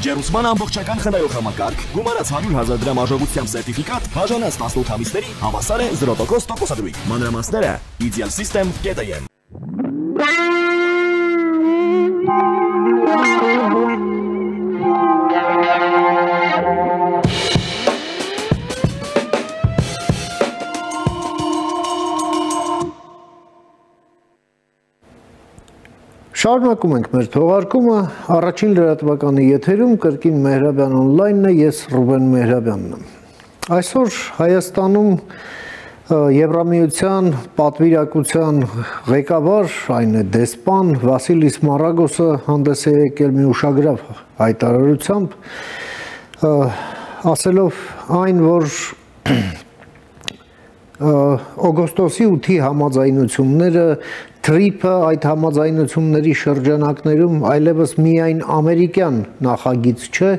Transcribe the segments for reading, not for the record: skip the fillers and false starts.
Ջերուսման ամբողջական խնայող համակարգ, գումարած 100,000 դրամ արժողությամբ սերտիֆիկատ, բաժանած 18 ամիսների հավասար է 0% տոկոսադրույք։ Մանրամասները idealsystem.am Շարունակում ենք մեր թողարկումը, առաջին լրատվականի եթերում կրկին Մեհրաբյան օնլայնն է, ես Ռուբեն Մեհրաբյանն եմ։ Այսօր Հայաստանում Եվրամիության պատվիրակության ղեկավար, այն է դեսպան Վասիլիս Մարագոսը հանդես է եկել մի ուշագրավ հայտարարությամբ, ասելով այն, որ օգոստոսի 8-ի համաձայնությունները TRIP-ը այդ համաձայնությունների շրջանակներում այլևս միայն ամերիկյան նախագիծ չէ,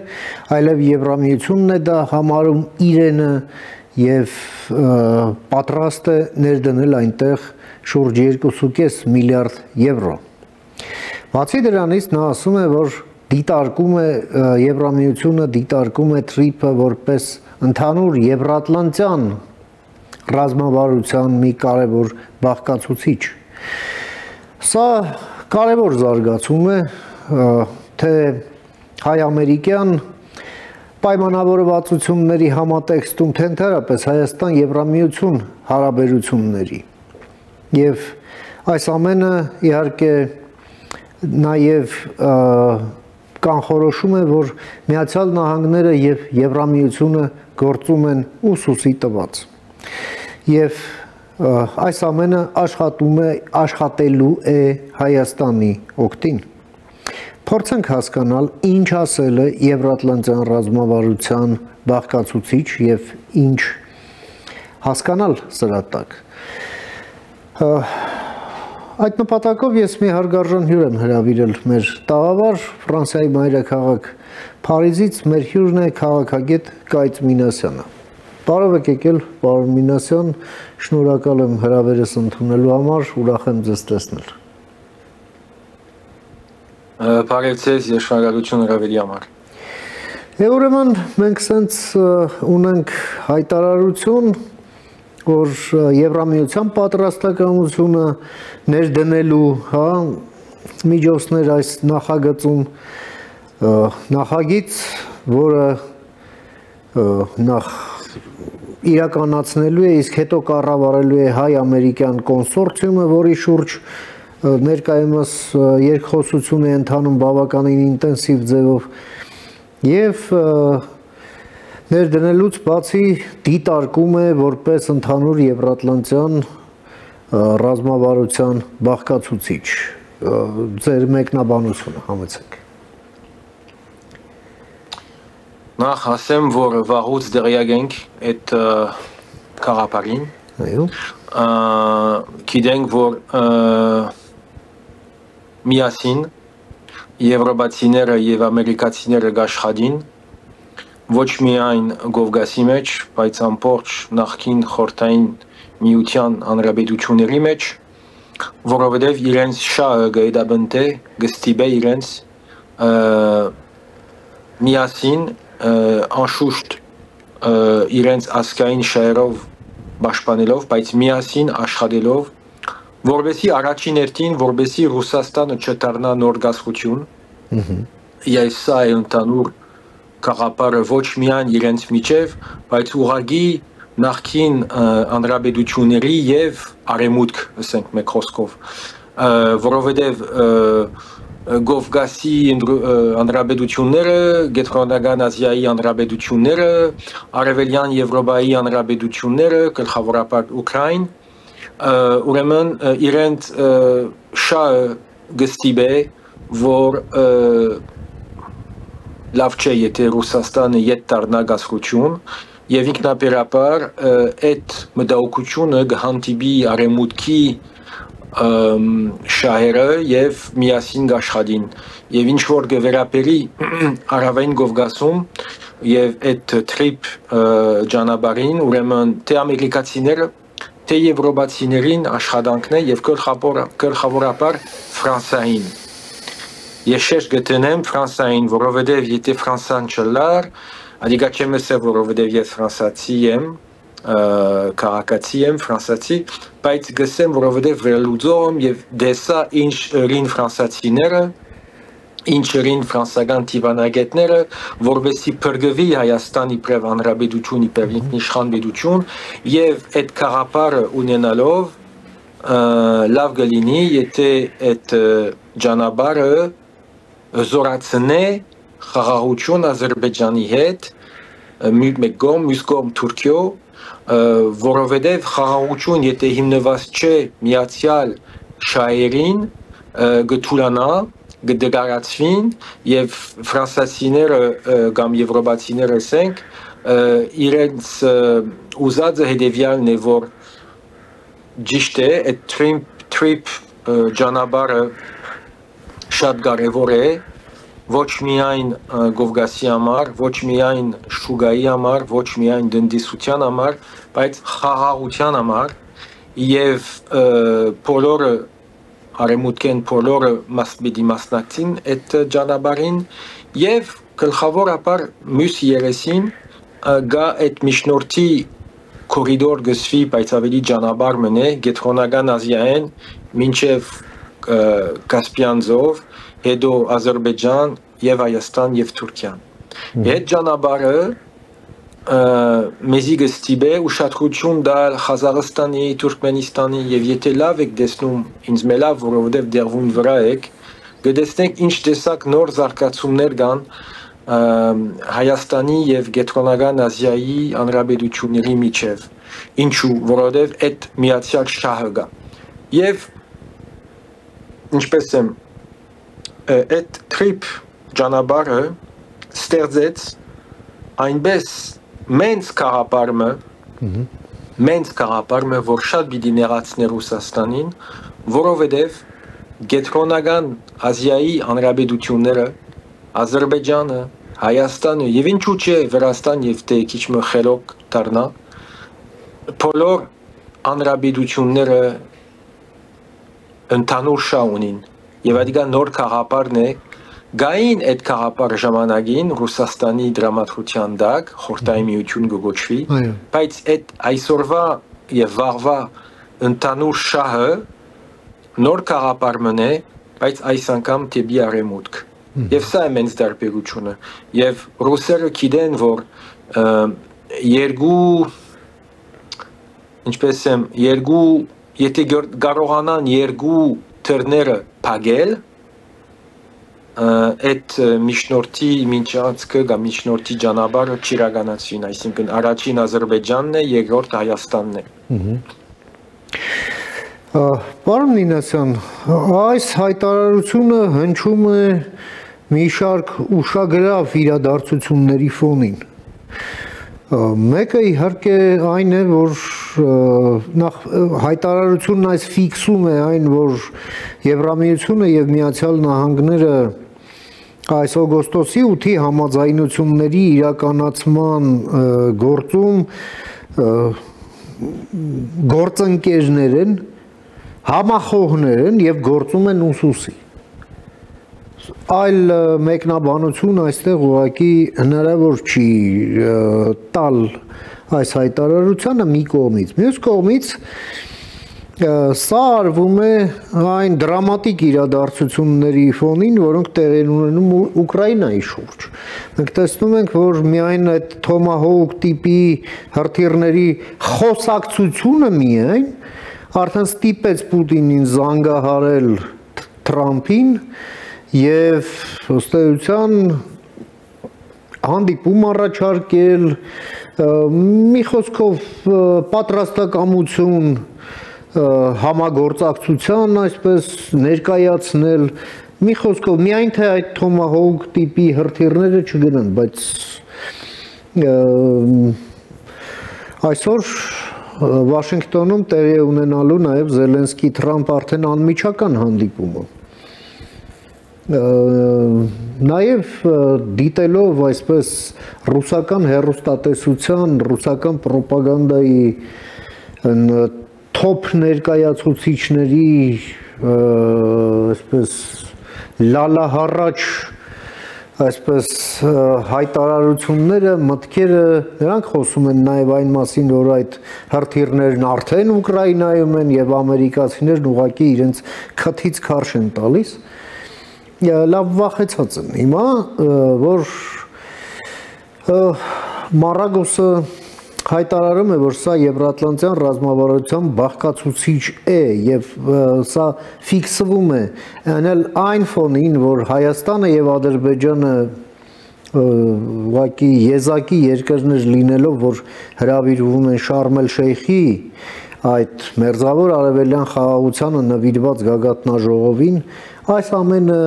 այլև Եվրամիությունն է դա համարում իրենը եւ պատրաստ է ներդնել այնտեղ շուրջ 2.5 միլիարդ եվրո։ Բացի դրանից նա ասում է, որ դիտարկում է Եվրամիությունը դիտարկում է TRIP-ը որպես ընդհանուր եվրատլանտյան ռազմավարության մի կարևոր բաղկացուցիչ։ Սա կարևոր զարգացում է, թե հայ-ամերիկյան պայմանավորվածությունների համատեքստում, թե ընդհանրապես Հայաստան-Եվրամիություն հարաբերությունների։ Եվ այս ամենը իհարկե նաև կանխորոշում է, որ Միացյալ Նահանգները եւ Եվրամիությունը գործում են ուսուսի տված։ Եվ այս ամենը աշխատելու է Հայաստանի օգտին։ Փորձենք հասկանալ, ինչ ասել է Եվրատլանտյան ռազմավարության բաղկացուցիչ եւ ինչ հասկանալ սրա տակ։ Այդ նպատակով ես մի հարգարժան հյուր եմ հրավիրել մեր տաղավար Ֆրանսիայի մայրաքաղաք Փարիզից մեր հյուրն է քաղաքագետ Կայծ Մինասյանը։ Բարև եք եկել, պարոն Մինասյան, շնորհակալ եմ հրավերս ընդունելու համար, ուրախ եմ ձեզ տեսնել։ Բարև ձեզ, ես շնորհակալություն հրավերի համար։ Ուրեմն մենք սենց ունենք հայտարարություն, որ Եվրամիության պատրաստակամությունը ներդնելու միջոցներ այս նախագծում նախագիծ, որը նախ իրականացնելու է, իսկ հետո կառավարելու է հայ-ամերիկյան կոնսորցիումը, որի շուրջ ներկայումս երկխոսություն է ընթանում բավականին ինտենսիվ ձևով եւ ներդնելուց բացի դիտարկում է որպես ընդհանուր եվրատլանտյան ռազմավարության բաղկացուցիչ։ Ձեր մեկնաբանությունը համեցեք։ Նախ ասեմ, որ վաղուց դերյակ ենք այդ կաղապարին։ Այո։ Գիտենք, որ միասին եվրոպացիները եւ ամերիկացիները գաշխատին ոչ միայն Կովկասի մեջ, բայց ամբողջ նախկին խորհրդային միության հանրապետությունների մեջ, որովհետեւ իրենց շահը գայդաբնտե գստիբե իրենց միասին անշուշտ իրենց ասկային շահերով պաշտպանելով, բայց միասին աշխատելով, որովհետեւ առաջին հերթին, որովհետեւ Ռուսաստանը չդառնա նոր գազություն, եւ սա է ընդհանուր կաղապարը ոչ միայն իրենց միջև, բայց ուղղակի նախկին հանրապետությունների եւ արևմուտք, ասենք մեկ խոսքով, որովհետեւ Կովկասի հանրապետությունները, Կենտրոնական Ասիայի հանրապետությունները, Արևելյան Եվրոպայի հանրապետությունները, գլխավորապես Ուկրաին, ուրեմն իրենց շահը գստիբե, որ լավ չէ, եթե Ռուսաստանը ետ դառնա գազություն, եւ ինքնաբերաբար այդ մտահոգությունը կհանդիպի արևմուտքի շահերը եւ միասին աշխատին եւ ինչ որ գվերապերի Արավային Կովկասում եւ այդ TRIP ճանապարհին ուրեմն թե ամերիկացիները թե եվրոպացիներին աշխատանքն է եւ գլխավորապես Ֆրանսիային ես շեշտ գտնեմ Ֆրանսային, որովհետև եթե Ֆրանսան չլար, ադիգա չեմ ասել, որովհետև ես ֆրանսացի եմ, քաղաքացի եմ, ֆրանսացի, բայց գսեմ, որովհետև վերլուծում եւ դեսա ինչ ռին ֆրանսացիները, ինչ ռին ֆրանսական տիվանագետները, որովհետեւ փրկվի Հայաստանի իբրև հանրապետություն, իբրև ինքնիշխան պետություն եւ այդ քաղաքարը ունենալով լավ գլինի, եթե այդ ճանապարհը զորացնե խաղաղություն Ադրբեջանի հետ, մեկ կողմ, մյուս կողմ Թուրքիո, որովհետև խաղաղություն եթե հիմնված չէ միացյալ շահերին, գթուրանա, գդգարացվին եւ ֆրանսացիները կամ եվրոպացիները ասենք իրենց ուզածը հետեւյալն է, որ ճիշտ է, այդ trip ճանապարհը շատ կարևոր է, ոչ միայն Կովկասի համար, ոչ միայն շուգայի համար, ոչ միայն տնտեսության համար, բայց խաղաղության համար եւ բոլորը արեմուտքեն բոլորը մասնի մասնակցին այդ ճանապարհին եւ գլխավորապես մյուս երեսին գա այդ միջնորդի կորիդոր գսվի, բայց ավելի ճանապարհ մնե Կենտրոնական Ասիայեն մինչև Կասպիան ծով, հետո Ադրբեջան եւ Հայաստան եւ Թուրքիան։ Այդ ճանապարհը մեզի գստիբե ուշադրություն տալ Ղազախստանի, Թուրքմենստանի եւ եթե լավ եք տեսնում, ինձ մելավ, որովհետեւ դերվում վրա եք, կտեսնեք ինչ տեսակ նոր զարգացումներ կան Հայաստանի եւ Կենտրոնական Ասիայի հանրապետությունների միջև։ Ինչու, որովհետեւ այդ միացյալ շահը կա։ Եվ ինչպես եմ այդ trip ճանապարհը ստեղծեց այնպես մենց կաղապարմը, որ շատ պիտի նեղացներ Ռուսաստանին, որովհետև Կենտրոնական Ասիայի հանրապետությունները Ադրբեջանը, Հայաստանը եւ ինչու՞ չէ Վրաստան եւ թե քիչ մը խելոք դառնա բոլոր հանրապետությունները ընդհանուր շահ ունին եւ ադիգա նոր քաղաքարն է գային այդ քաղաքարը ժամանակին Ռուսաստանի դրամատրության դակ խորհրդային միություն գոչվի բայց այդ այսօրվա եւ վաղվա ընդհանուր շահը նոր քաղաքարն է բայց այս անգամ դեպի արևմուտք Եվ սա է մենց դարբերությունը եւ ռուսերը գիտեն որ եթե կարողանան երկու թռները փակել այդ միջնորդի միջանցքը կամ միջնորդի ճանապարհը չիրականացվին, այսինքն առաջին Ադրբեջանն է, երկրորդ Հայաստանն է։ Պարոն Մինասյան, այս հայտարարությունը հնչում է մի շարք ուշագրավ իրադարձությունների ֆոնին։ Մեկը իհարկե այն է, որ նախ հայտարարությունն այս ֆիքսում է այն, որ Եվրամիությունը եւ Միացյալ Նահանգները այս օգոստոսի 8-ի համաձայնությունների իրականացման գործում գործընկերներ են, համախոհներ են եւ գործում են ուսուսի։ Այլ մեկնաբանություն այստեղ ուղղակի հնարավոր չի տալ այս հայտարարությանը մի կողմից։ Մյուս կողմից սա արվում է այն դրամատիկ իրադարձությունների ֆոնին, որոնք տեղի են ունենում Ուկրաինայի շուրջ։ Մենք տեսնում ենք, որ միայն այդ Թոմահոուկ տիպի հրթիռների խոսակցությունը միայն արդեն ստիպեց Պուտինին զանգահարել Թրամփին եւ ըստեյության հանդիպում առաջարկել, մի խոսքով պատրաստակամություն համագործակցության այսպես ներկայացնել, մի խոսքով միայն թե այդ Թոմահոուկ տիպի հրթիռները չգնան, բայց այսօր Վաշինգտոնում տեղի է ունենալու նաև Զելենսկի-Թրամփ արդեն անմիջական հանդիպումը։ Նաև դիտելով այսպես ռուսական հեռուստատեսության, ռուսական պրոպագանդայի թոփ ներկայացուցիչների այսպես լալահառաչ այսպես հայտարարությունները, մտքերը, նրանք խոսում են նաև այն մասին, որ այդ հրթիռներն արդեն Ուկրաինայում են եւ ամերիկացիներն ուղղակի իրենց քթից քարշ են տալիս։ Լավ վախեցած են հիմա, որ Մարագոսը հայտարարում է, որ սա Եվրատլանտյան ռազմավարության բաղկացուցիչ է եւ սա ֆիքսվում է անել այն ֆոնին, որ Հայաստանը եւ Ադրբեջանը ուղղակի եզակի երկրներ լինելով, որ հրավիրվում են Շարմ էլ-Շեյխի այդ մերձավոր արևելյան խաղաղությանը նվիրված գագաթնաժողովին, այս ամենը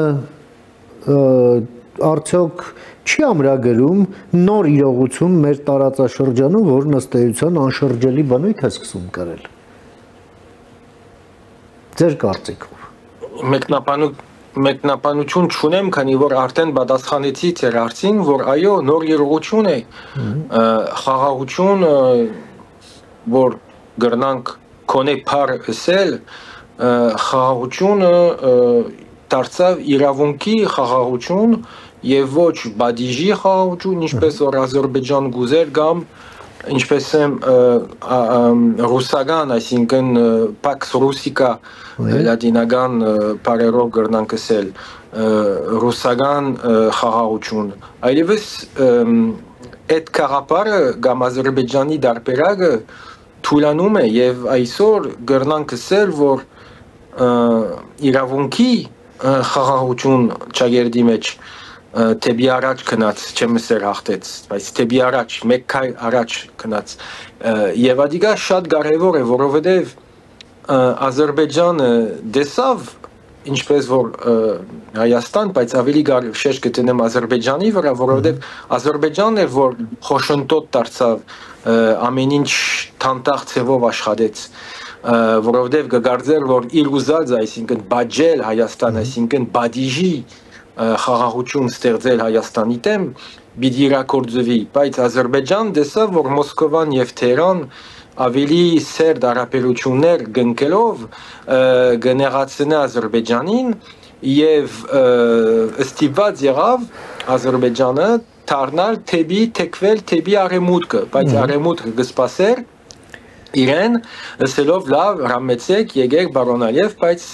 արդյոք չի ամրագրում նոր իրողություն մեր տարածաշրջանում, որն ըստ էության անշրջելի բնույթ է սկսում կրել։ Ձեր կարծիքով։ Մեկնաբանություն չունեմ, քանի որ արդեն պատասխանեցի ձեր հարցին, որ այո, նոր իրողություն է, խաղաղություն, որ գրնանք կոնե փար ասել, խաղաղությունը դարձավ իրավունքի խաղաղություն եւ ոչ բադիժի խաղաղություն, ինչպես որ Ադրբեջան գուզեր կամ ինչպես եմ ռուսական, այսինքն Pax Russica լատինական բարերով գրնանք ասել ռուսական խաղաղություն։ Այլևս այդ կաղապարը կամ Ադրբեջանի դարբերակը թույլանում է եւ այսօր գրնանք ասել, որ իրավունքի խաղաղություն ճագերդի մեջ Տեբի առաջ կնած չեմ սեր հաղթեց, բայց տեբի առաջ, մեկ քայլ առաջ կնած եւ ադիգա շատ կարեւոր է, որովհետեւ Ադրբեջանը դեսավ ինչպես որ Հայաստան, բայց ավելի գար շեշտ կտնեմ Ադրբեջանի վրա, որովհետեւ Ադրբեջանն էր, որ խոշնտոտ դարձավ ամեն ինչ թանտախ ցևով աշխատեց, որովհետեւ կգարձեր, որ իր ուզած, այսինքն բաջել Հայաստան, այսինքն բադիժի խաղաղություն ստեղծել Հայաստանի դեմ պիտի իրագործվի, բայց Ադրբեջան դեսավ, որ Մոսկովան եւ Թեհրան ավելի սերտ հարաբերություններ գնկելով կներացնի Ադրբեջանին եւ ստիպված եղավ Ադրբեջանը դառնալ թեկվել թեպի արևմուտքը, բայց արևմուտքը կսպասեր իրեն ասելով լավ հրամեցեք եկեք բարոնալիև, բայց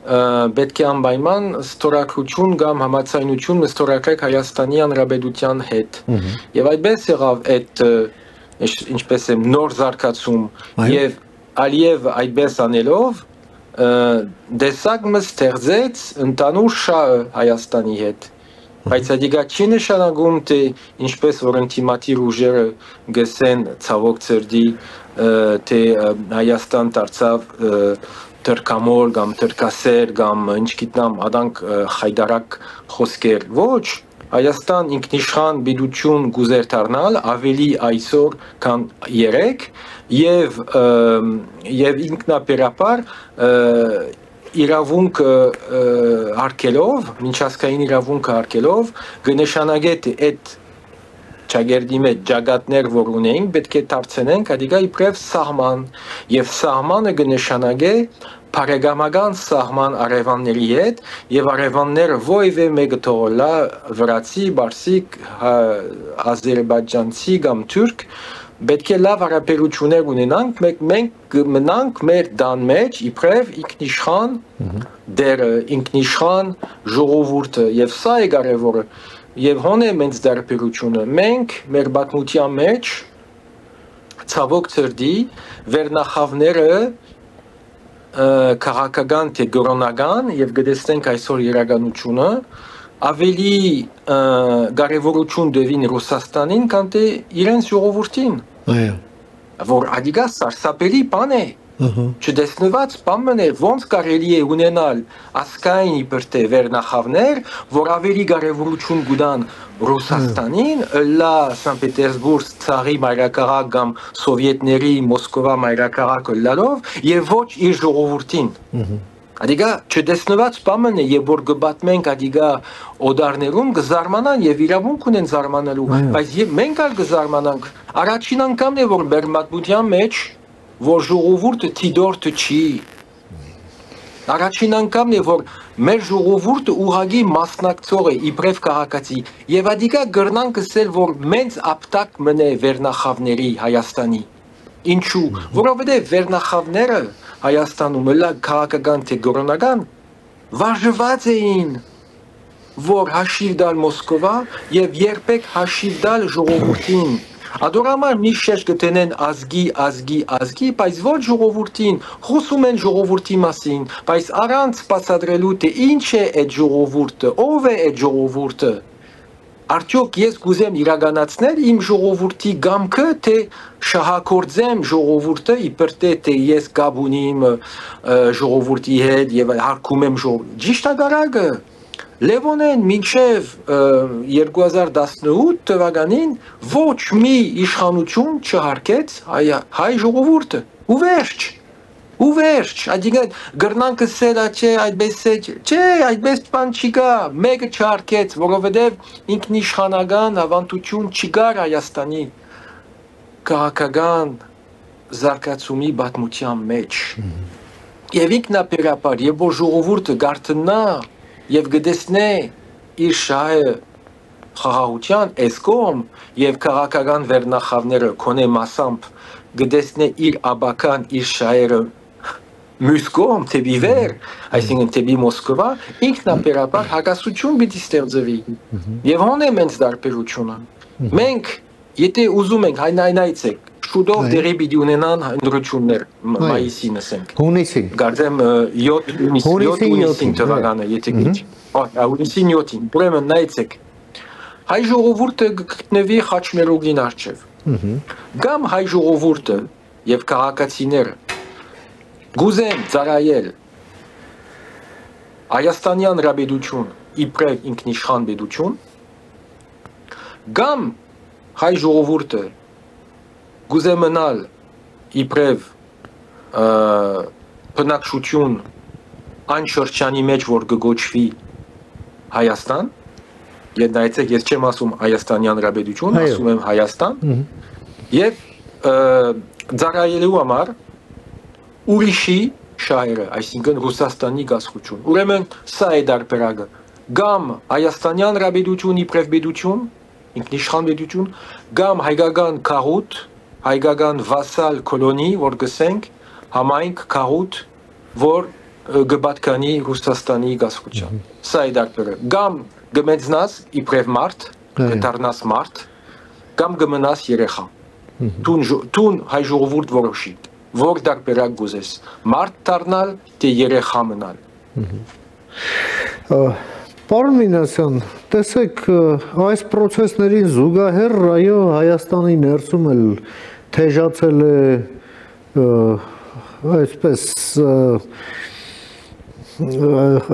պետք է անպայման ստորագրություն կամ համաձայնություն ստորագրեք Հայաստանի Հանրապետության հետ։ Եվ այդպես եղավ այդ ինչպես է նոր զարգացում եւ Ալիև այդպես անելով դեսագը ստեղծեց ընդանուր շահը Հայաստանի հետ։ Բայց ադիգա չի նշանակում թե ինչպես որ ինտիմատիվ ուժերը գսեն ցավոք ծրդի թե Հայաստան դարձավ Թրկամոլ կամ թրկասեր կամ ինչ գիտնամ adank խայդարակ խոսքեր ոչ Հայաստան ինքնիշխան բիդություն գուզեր դառնալ ավելի այսօր քան երեք եւ ինքնաբերաբար իրավունք արկելով միջազգային իրավունք արկելով կնշանակե թե այդ ճագերդի մեջ ճագատներ որ ունենք պետք է դարձնենք ադիգա իբրև սահման եւ սահմանը կնշանակե Բարեկամական սահման արևանների հետ եւ արևանները ովևէ մեկը թողոլա վրացի, բարսիկ, ազերբայջանցի կամ թուրք պետք է լավ հարաբերություններ ունենանք մենք մնանք մեր դան մեջ իբրև ինքնիշխան դերը ինքնիշխան ժողովուրդը եւ սա է կարեւորը եւ հոն է մենք դարբերությունը մենք մեր պատմության մեջ ցավոք ծրդի վերնախավները քաղաքական թե գորոնական եւ գտեսնենք այսօր իրականությունը ավելի կարևորություն դեվին Ռուսաստանին քան թե իրենց ժողովրդին այո որ ադիգա սարսափելի բան է չդեսնված բան է ոնց կարելի է ունենալ ասկային իբրտե վերնախավներ որ ավելի կարևորություն կուտան Ռուսաստանին լա Սան Պետերսբուրգ ցարի մայրաքաղաք կամ սովետների Մոսկովա մայրաքաղաքը լալով եւ ոչ իր ժողովրդին ադիգա չդեսնված բան է եւ որ կբատմենք ադիգա օդարներում կզարմանան եւ իրավունք ունեն զարմանալու բայց մենք ալ կզարմանանք առաջին անգամն է որ մեր մատմության մեջ որ ժողովուրդը թիդորթը չի առաջին անգամն է որ մեր ժողովուրդը ուղղակի մասնակցող է իբրև քաղաքացի եւ ադիկա գրնան կսել որ մենց ապտակ մնե վերնախավների Հայաստանի ինչու որովհետեւ վերնախավները Հայաստանում լա քաղաքական թե գորոնական վարժված էին որ հաշիվ դալ Մոսկովա եւ երբեք հաշիվ դալ ժողովրդին Ադորամար մի շեշ կտենեն ազգի, բայց ոչ ժողովրդին, խոսում են ժողովրդի մասին, բայց առանց բացատրելու թե ինչ է այդ ժողովուրդը, ով է այդ ժողովուրդը։ Արդյոք ես կուզեմ իրականացնել իմ ժողովրդի գամքը, թե շահագործեմ ժողովուրդը, իբր թե ես կապ ունիմ ժողովրդի հետ եւ հարգում եմ ժողովուրդը։ Ճիշտ է Լևոնեն մինչև 2018 թվականին ոչ մի իշխանություն չհարկեց հայ ժողովուրդը ու վերջ ադիգա գրնան կսել չէ այդպես բան չկա մեկը չհարկեց որովհետև ինքնիշխանական ավանդություն չկար Հայաստանի քաղաքական զարգացումի պատմության մեջ եւ ինքնաբերաբար եւ որ ժողովուրդը գարտնա Եվ գտեսնե իր շահը խաղաղության էսկոմ եւ քաղաքական վերնախավները կոնե մասամբ գտեսնե իր աբական իր շահերը մուսկոմ թեպի վեր այսինքն թեպի Մոսկովա ինքնաբերաբար հակասություն պիտի ստեղծվի եւ հոն է մենք դարբերությունը մենք եթե ուզում ենք հայնայցեք շուտով դերի պիտի ունենան ընդրություններ մայիսին ասենք հունիսին գարդեմ 7 թվականը եթե քիչ հունիսին 7-ին ուրեմն նայեցեք հայ ժողովուրդը գտնվի խաչմերուկին առջև կամ հայ ժողովուրդը եւ քաղաքացիները գուզեն ծառայել Հայաստանյան ռաբեդություն իբրև ինքնիշխան պետություն կամ հայ ժողովուրդը գուզե մնալ իբրև բնակչություն այն շրջանի մեջ որ կգոչվի Հայաստան եւ նայեցեք ես չեմ ասում Հայաստանյան ռաբեդություն ասում եմ Հայաստան եւ ծառայելու համար ուրիշի շահերը այսինքն Ռուսաստանի գազխություն ուրեմն սա է դարբերակը կամ Հայաստանյան ռաբեդություն իբրև պետություն ինքնիշխան պետություն կամ հայկական քաղուտ հայկական վասալ կոլոնի, որ գսենք, համայնք քաղուտ, որ գբատկանի Ռուսաստանի գազխության։ Սա է դարբերը։ Կամ գմեծնաս իբրև մարդ, գտարնաս մարդ, կամ գմնաս երեխա։ Տուն հայ ժողովուրդ որոշի, որ դարբերակ գուզես, մարդ դառնալ, թե երեխա մնալ։ Պարոն Մինասյան, տեսեք, այս պրոցեսներին զուգահեռ այո Հայաստանի ներսում էլ թեժացել է այսպես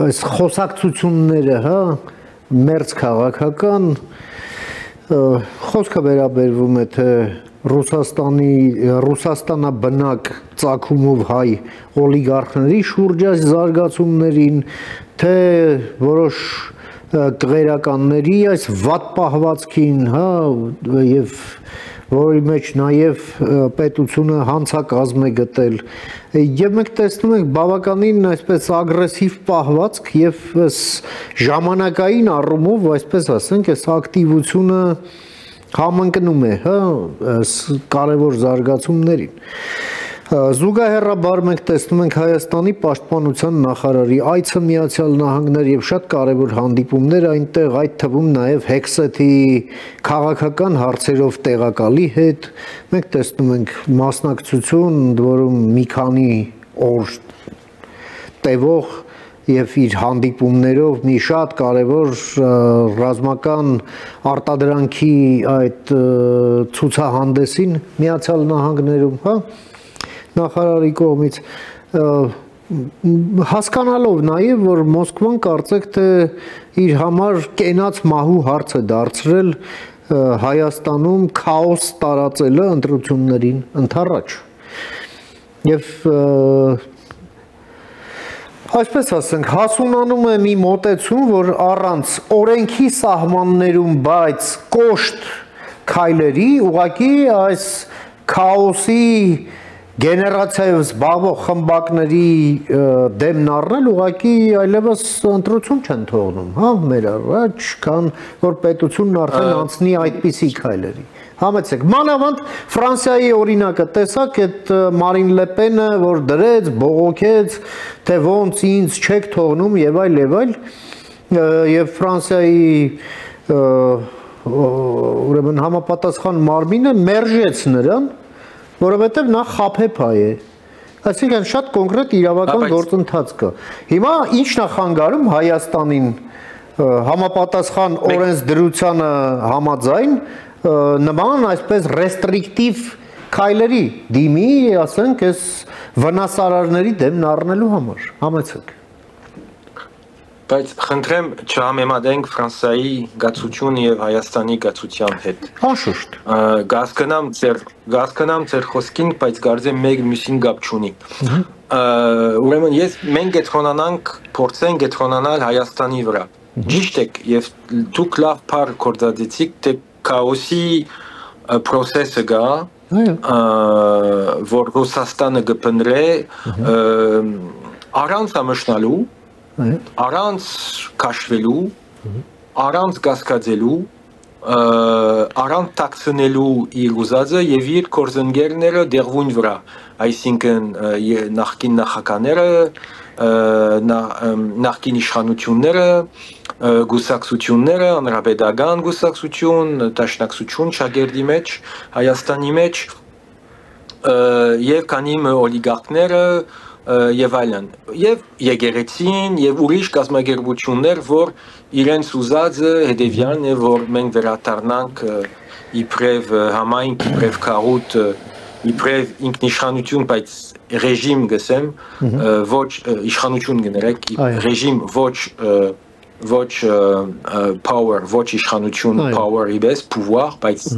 այս խոսակցությունները, հա, մերձ քաղաքական խոսքը վերաբերվում է թե Ռուսաստանաբնակ ծագումով հայ օլիգարխների շուրջ այս զարգացումներին, թե որոշ տղերականների այս վատ պահվածքին, հա, եւ որի մեջ նաեւ պետությունը հանցակազմ է գտել, եւ մենք տեսնում ենք բավականին այսպես ագրեսիվ պահվածք եւ ժամանակային առումով, այսպես ասենք, այս ակտիվությունը համընկնում է, հա, կարևոր զարգացումներին։ Զուգահեռաբար մենք տեսնում ենք Հայաստանի պաշտպանության նախարարի այցը Միացյալ Նահանգներ եւ շատ կարևոր հանդիպումներ այնտեղ, այդ թվում նաեւ Հեքսեթի քաղաքական հարցերով տեղակալի հետ։ Մենք տեսնում ենք մասնակցություն, ընդ որում մի քանի օր տևող եւ իր հանդիպումներով մի շատ կարևոր ռազմական արտադրանքի այդ ցուցահանդեսին Միացյալ Նահանգներում, հա, նախարարի կողմից հասկանալով նաեւ որ Մոսկվան կարծեք թե իր համար կենաց մահու հարց է դարձրել Հայաստանում քաոս տարածելը ընտրություններին ընդառաջ եւ այսպես ասենք հասունանում է մի մոտեցում որ առանց օրենքի սահմաններում բայց կոշտ քայլերի ուղղակի այս քաոսի գեներացիայով զբաղվող խմբակների դեմն առնել ուղղակի այլևս ընտրություն չեն թողնում, հա, մեր առաջ, քան որ պետությունն արդեն անցնի այդպիսի քայլերի։ Համեցեք, մանավանդ Ֆրանսիայի օրինակը տեսակ այդ Մարին Լեպենը, որ դրեց, բողոքեց, թե ոնց ինձ չեք թողնում եւ այլ, եւ Ֆրանսիայի ուրեմն համապատասխան մարմինը մերժեց նրան, որովհետև նա խաբեփա է։ Այսինքն շատ կոնկրետ իրավական գործընթաց կա։ Հիմա ի՞նչն է խանգարում Հայաստանին համապատասխան օրենսդրությանը համաձայն նման այսպես ռեստրիկտիվ քայլերի դիմի, ասենք, այս վնասարարների դեմն առնելու համար։ Համեցեք։ Բայց խնդրեմ չհամեմատենք Ֆրանսիայի գացությունը եւ Հայաստանի գացության հետ։ Անշուշտ։ Գասկնամ ձեր խոսքին, բայց կարծեմ մեկ մյուսին գապ չունի։ Ուրեմն մենք գետրոնանանք, փորձենք գետրոնանալ Հայաստանի վրա։ Ճիշտ է, եւ դուք լավ բառ կորցածիք, թե քաոսի process-ը գա, որ Ռուսաստանը գտնրե առանց ամշնալու, առանց քաշվելու, առանց գասկածելու, առանց տաքսնելու իր ուզածը եւ իր կորզընկերները դեղուն վրա, այսինքն նախկին նախագահները, նախկին իշխանությունները, գուսակցությունները, հանրապետական գուսակցություն, դաշնակցություն շագերդի մեջ, Հայաստանի մեջ եւ քանի օլիգարխները եւ այլն, եւ եկեղեցին եւ ուրիշ կազմակերպություններ, որ իրենց ուզածը հետեւյալն է, որ մենք վերադառնանք իբրև համայնք, իբրև քարոտ, իբրև ինքնիշխանություն, բայց ռեժիմ գսեմ, ոչ իշխանություն գներեք, ռեժիմ ոչ power, ոչ իշխանություն, power իբես, pouvoir, բայց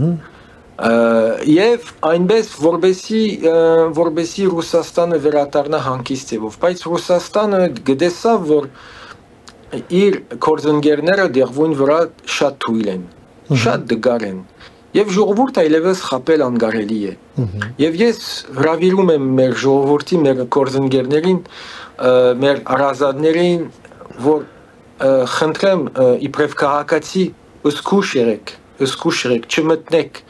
եւ այնպես որբեսի Ռուսաստանը վերադառնա հանգիստ ձևով, բայց Ռուսաստանը գտեսավ, որ իր կորզընկերները դեղուն վրա շատ թույլ են, շատ դգար են, եւ ժողովուրդը այլևս խապել անգարելի է։ Եվ ես հրավիրում եմ մեր ժողովրդի, մեր կորզընկերներին, մեր առազատներին, որ խնդրեմ իբրև քաղաքացի ըսկուշ եղեք, չմտնեք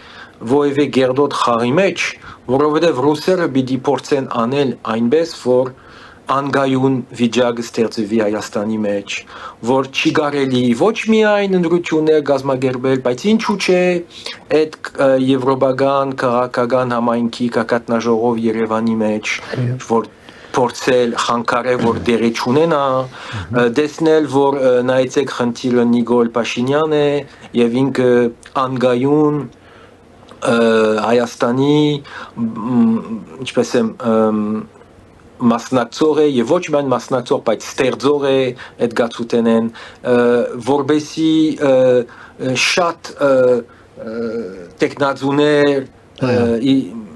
որևէ գերդոտ խաղի մեջ, որովհետև ռուսերը պիտի փորձեն անել այնպես, որ անգայուն վիճակ ստեղծվի Հայաստանի մեջ, որ չի կարելի ոչ միայն ընտրություններ կազմակերպել, բայց ինչու՞ չէ, այդ եվրոպական քաղաքական համայնքի կակատնաժողով Երևանի մեջ, որ փորձել խանգարել, որ դերի չունենա, տեսնել, որ նայեցեք խնդիրը Նիկոլ Փաշինյանն է եւ ինքը անգայուն Հայաստանի, ինչպես եմ մասնակցող է եւ ոչ միայն մասնակցող, բայց ստեղծող է այդ գացութենեն, որբեսի շատ տեխնազուներ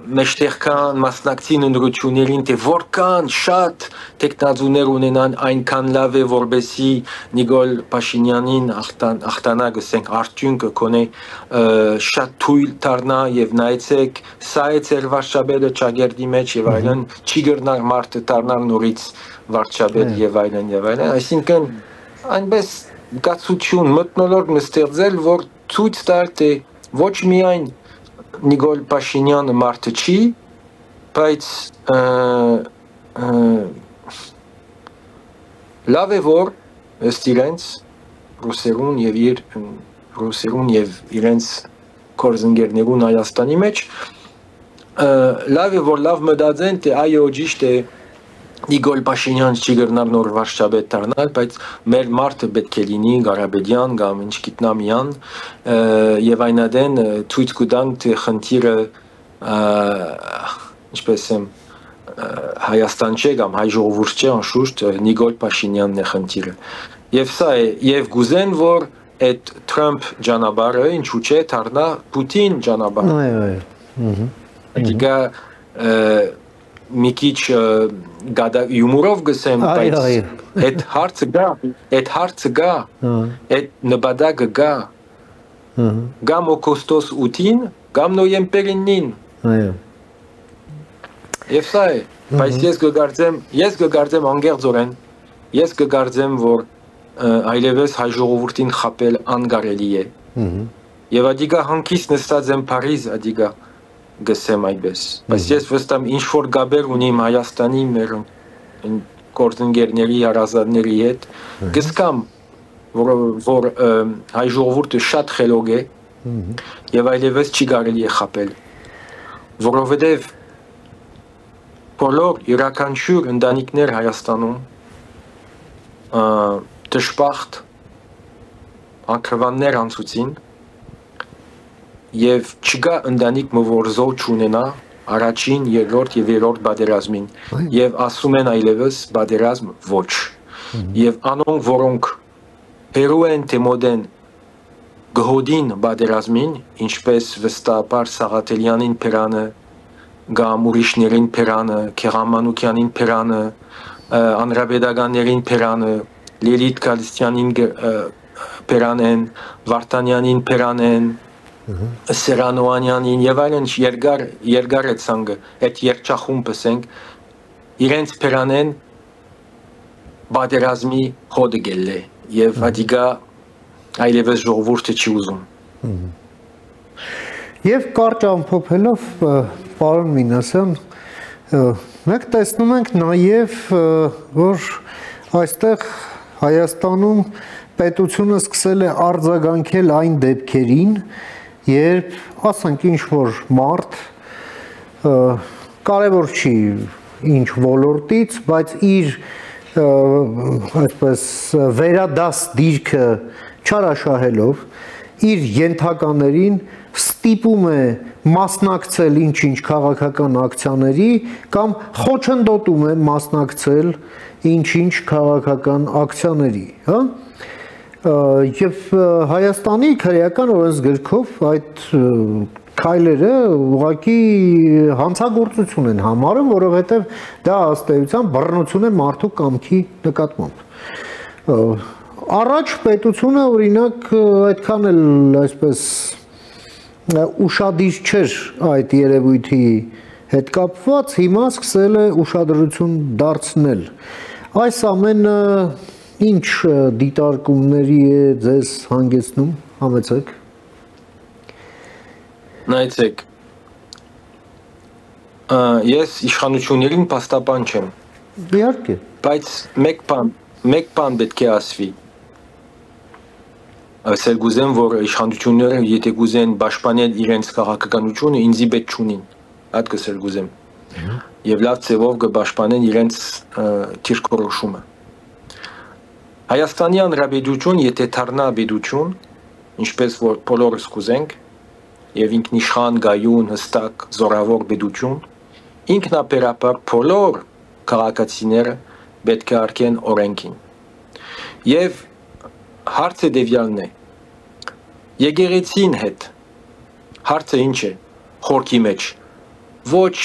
մեջտեղ կան մասնակցին ընտրություններին, թե որքան շատ տեխնազուներ ունենան, այնքան լավ է, որբեսի Նիկոլ Փաշինյանին ախտանակ, ասենք, արդյունքը կոնե շատ թույլ դառնա եւ նայեցեք, սա է ձեր վարչապետը ճագերդի մեջ եւ այլն, չի գտնար մարդը դառնալ նորից վարչապետ եւ այլն, այսինքն այնպես գացություն մթնոլորտ մստեղծել, որ ցույց տալ, թե ոչ միայն Նիկոլ Փաշինյանը մարդը չի, բայց լավ է, որ ըստ իրենց ռուսերուն եւ իրենց կորզընկերներուն Հայաստանի մեջ լավ է, որ լավ մտածեն, թե այո, ճիշտ է, Նիկոլ Փաշինյանը չի գտնար նոր վարչապետ դառնալ, բայց մեր մարդը պետք է լինի Ղարաբեդյան կամ ինչ գիտնամյան եւ այնադեն ցույց կտանք, թե խնդիրը ինչպես եմ Հայաստան չէ կամ հայ ժողովուրդ չէ, անշուշտ Նիկոլ Փաշինյանն է խնդիրը։ Եվ սա է, եւ գուզեն, որ այդ Թրամփ ճանապարհը ինչու՞ չէ դառնա Պուտին ճանապարհը։ Դիգա մի քիչ յումորով գսեմ, բայց այդ հարցը գա, այդ նպատակը գա, գամ օգոստոս 8-ին, գամ նոյեմբեր 9-ին։ Եվ սա է, բայց ես կգարձեմ անգերձորեն, ես կգարձեմ, որ այլևս հայ ժողովուրդին խապել անգարելի է։ Եվ ադիգա հանգիստ նստած եմ Փարիզ, ադիգա գսեմ այդպես։ Բայց ես վստահ ինչ որ գաբեր ունիմ Հայաստանի մեր գործընկերների, հարազատների հետ, գսկամ, որ հայ ժողովուրդը շատ խելոք է եւ այլևս չի կարելի է խապել։ Որովհետեւ բոլոր յուրաքանչյուր ընտանիքներ Հայաստանում դժբախտ անկրվաններ անցուցին եւ չկա ընտանիք, որ զոհ չունենա առաջին, երկրորդ եւ երրորդ պատերազմին եւ ասում են այլևս պատերազմ ոչ։ Եվ անոնք, որոնք հերու են թե մոդեն գհոդին պատերազմին, ինչպես վստահաբար Սաղաթելյանին Փերանը, կամ ուրիշներին Փերանը, Քեղամանուկյանին Փերանը, Անրապետականներին Փերանը, Լիլիթ Գալստյանին Փերանեն, Վարդանյանին Փերանեն, Սերանոանյանին եւ այլն երկար այդ սանգը, այդ երջախումբը ասենք, իրենց Փերանեն պատերազմի հոդը գելլե եւ ադիգա այլևս ժողովուրդը չի ուզում։ Եվ կարճ ամփոփելով, պարոն Մինասյան, մենք տեսնում ենք նաև, որ այստեղ Հայաստանում պետությունը սկսել է արձագանքել այն դեպքերին, երբ ասենք ինչ-որ մարդ, կարևոր չի ինչ ոլորտից, բայց իր այսպես վերադաս դիրքը չարաշահելով, իր ենթականերին ստիպում է մասնակցել ինչ-ինչ քաղաքական ակցիաների կամ խոչընդոտում է մասնակցել ինչ-ինչ քաղաքական ակցիաների, հա? Եվ Հայաստանի քրեական օրենսգրքով այդ քայլերը ուղղակի հանցագործություն են համարում, որովհետև դա ըստ էության բռնություն է մարդու կամքի նկատմամբ։ Առաջ պետությունը օրինակ այդքան էլ այսպես ուշադիր չէր այդ երևույթի հետ կապված, հիմա սկսել է ուշադրություն դարձնել։ Այս ամենը ինչ դիտարկումների է ձեզ հանգեցնում, համեցեք։ Նայեցեք, ես իշխանություններին պաստապան չեմ։ Իհարկե։ Բայց մեկ բան պետք է ասվի։ Ասել գուզեմ, որ իշխանությունները եթե գուզեն պաշտպանել իրենց քաղաքականությունը, ինձի պետք չունին։ Այդ կսել գուզեմ։ Եվ լավ ձևով կպաշտպանեն իրենց դիրքորոշումը։ Հայաստանի Հանրապետություն, եթե դառնա պետություն, ինչպես որ բոլորս կուզենք, եւ ինքնիշխան գայուն հստակ զորավոր պետություն, ինքնաբերաբար բոլոր քաղաքացիները պետք է արկեն օրենքին։ Եվ հարցը դեպյալն է։ Եկեղեցին հետ հարցը ինչ է խորքի մեջ։ Ոչ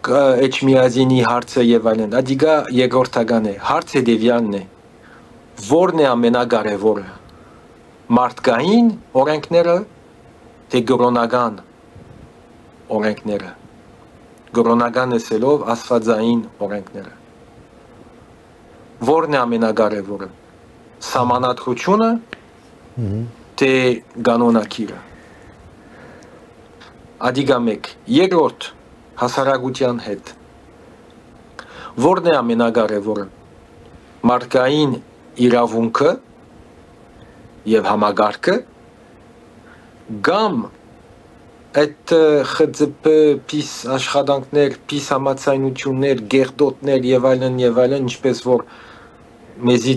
Էջմիածինի հարցը եւ այլն, ադիգա երկրորդական է։ Հարցը դեպյալն է։ Որն է ամենակարևորը։ Մարդկային օրենքները թե գրոնական օրենքները։ Գրոնական ասելով աստվածային օրենքները։ Որն է ամենակարևորը։ Սահմանադրությունը թե կանոնակիրը։ Ադիգա մեկ, երկրորդ հասարակության հետ։ Որն է ամենակարևորը։ Մարդկային իրավունքը եւ համագարկը կամ այդ ԽԾՊ պիս աշխատանքներ, պիս համացայնություններ, գեղդոտներ եւ այլն, ինչպես որ մեզի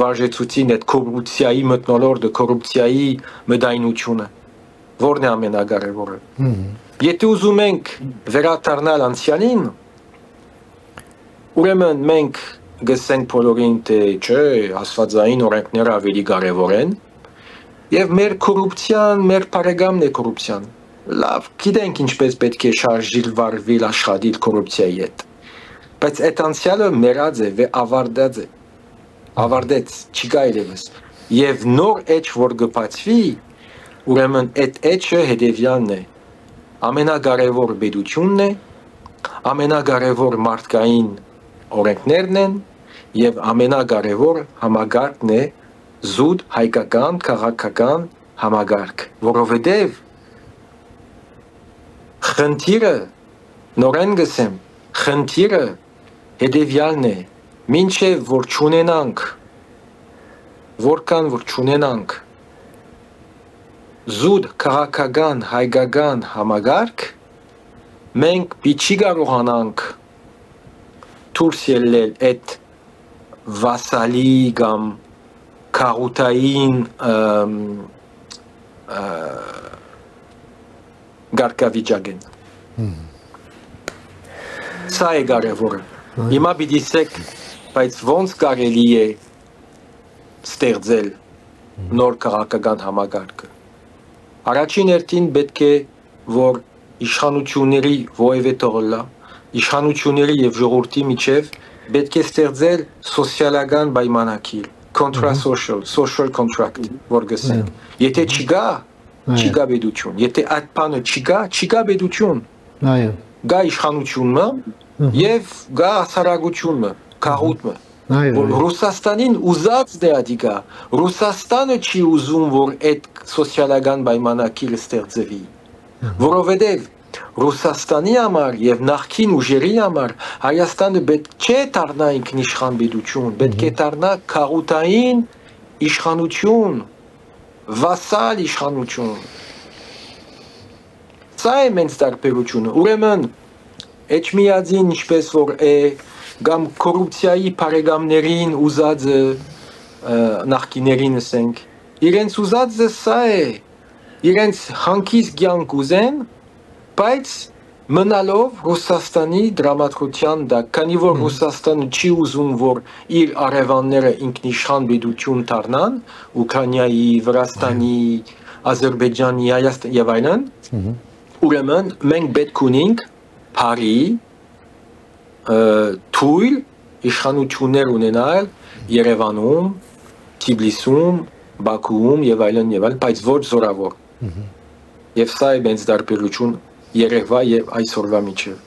վարժեցուցին այդ կոռուպցիայի մթնոլորտը, կոռուպցիայի մտայնությունը, որն է ամենակարևորը։ Եթե ուզում ենք վերադառնալ անցյալին, ուրեմն մենք գսենք բոլորին թե չէ, աստվածային օրենքները ավելի կարևոր են, եւ մեր կոռուպցիան, մեր բարեկամն է կոռուպցիան։ Լավ, գիտենք ինչպես պետք է շարժիլ վարվել աշխատիլ կոռուպցիայի հետ։ Բայց այդ անցյալը մեռած է, ավարտեց, չի գա այլևս։ Եվ նոր էջ որ կբացվի, ուրեմն այդ էջը հետևյալն է։ Ամենակարևոր պետությունն է, ամենակարևոր մարդկային օրենքներն են եւ ամենակարևոր համագարկն է զուտ հայկական քաղաքական համագարկ, որովհետեւ խնդիրը նորեն գսեմ, խնդիրը հետեւյալն է, մինչեւ որ չունենանք, որքան որ չունենանք զուտ քաղաքական հայկական համագարկ, մենք պիտի կարողանանք դուրս ելնել այդ վասալի կամ քաղաքային գարկավիճակեն։ Սա է կարևորը։ Հիմա պիտի սեք, բայց ոնց կարելի է ստեղծել նոր քաղաքական համագարկը։ Առաջին հերթին պետք է որ իշխանությունների ովևէ տողլա, իշխանությունների եւ ժողովրդի միջև պետք է ստեղծել սոցիալական պայմանագիր, social contract, որ գսենք։ Եթե չկա, չկա պետություն, եթե այդ բանը չկա, չկա պետություն։ Այո։ Գա իշխանությունը եւ գա հասարակությունը, քաղաքությունը։ Որ Ռուսաստանին ուզած դեադիկա, Ռուսաստանը չի ուզում, որ այդ սոցիալական պայմանագիրը ստեղծվի, որովհետև Ռուսաստանի համար եւ նախկին ուժերի համար Հայաստանը պետք չէ դառնա ինքնիշխան պետություն, պետք է դառնա քաղաքային իշխանություն, վասալ իշխանություն։ Սա է մենք տարբերությունը։ Ուրեմն Էջմիածին ինչպես որ է կամ կոռուպցիայի բարեկամներին ուզածը նախկիներին ասենք, իրենց ուզածը սա է, իրենց հանգիստ կյանք ուզեն, բայց մնալով Ռուսաստանի դրամատրության տակ, քանի որ Ռուսաստանը չի ուզում, որ իր արևանները ինքնիշխան պետություն դառնան, Ուկրաինայի, Վրաստանի, Ադրբեջանի, Հայաստանի եւ այլն, ուրեմն մենք պետք ունենք բարի թույլ իշխանություններ ունենալ Երևանում, Թիֆլիսում, Բաքուում եւ այլն, բայց ոչ զորավոր։ Եվ սա է մենք դարբերություն երևա եւ այսօրվա միջև։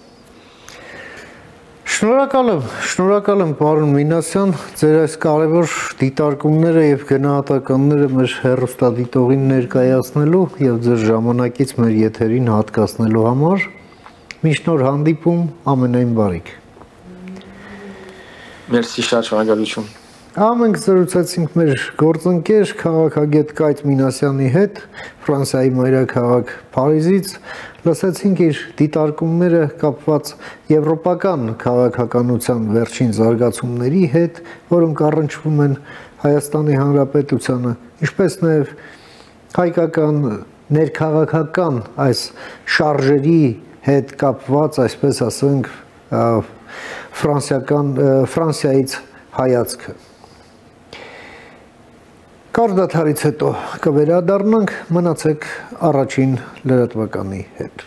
Շնորհակալ եմ պարոն Մինասյան, ձեր այս կարևոր դիտարկումները եւ գնահատականները մեր հեռուստադիտողին ներկայացնելու եւ ձեր ժամանակից մեր եթերին հատկացնելու համար։ Միշտ նոր հանդիպում, ամենայն բարիք։ Մերսի շատ շնորհակալություն։ Մենք զրուցեցինք մեր գործընկեր քաղաքագետ Կայթ Մինասյանի հետ Ֆրանսիայի մայրաքաղաք Փարիզից, լսեցինք իր դիտարկումները կապված եվրոպական քաղաքականության վերջին զարգացումների հետ, որոնք առնչվում են Հայաստանի Հանրապետությանը, ինչպես նաև հայկական ներքաղաքական այս շարժերի հետ կապված, այսպես ասենք, Ֆրանսիայից հայացքը։ Կարճ դադարից հետո կվերադառնանք, մնացեք առաջին լրատվականի հետ։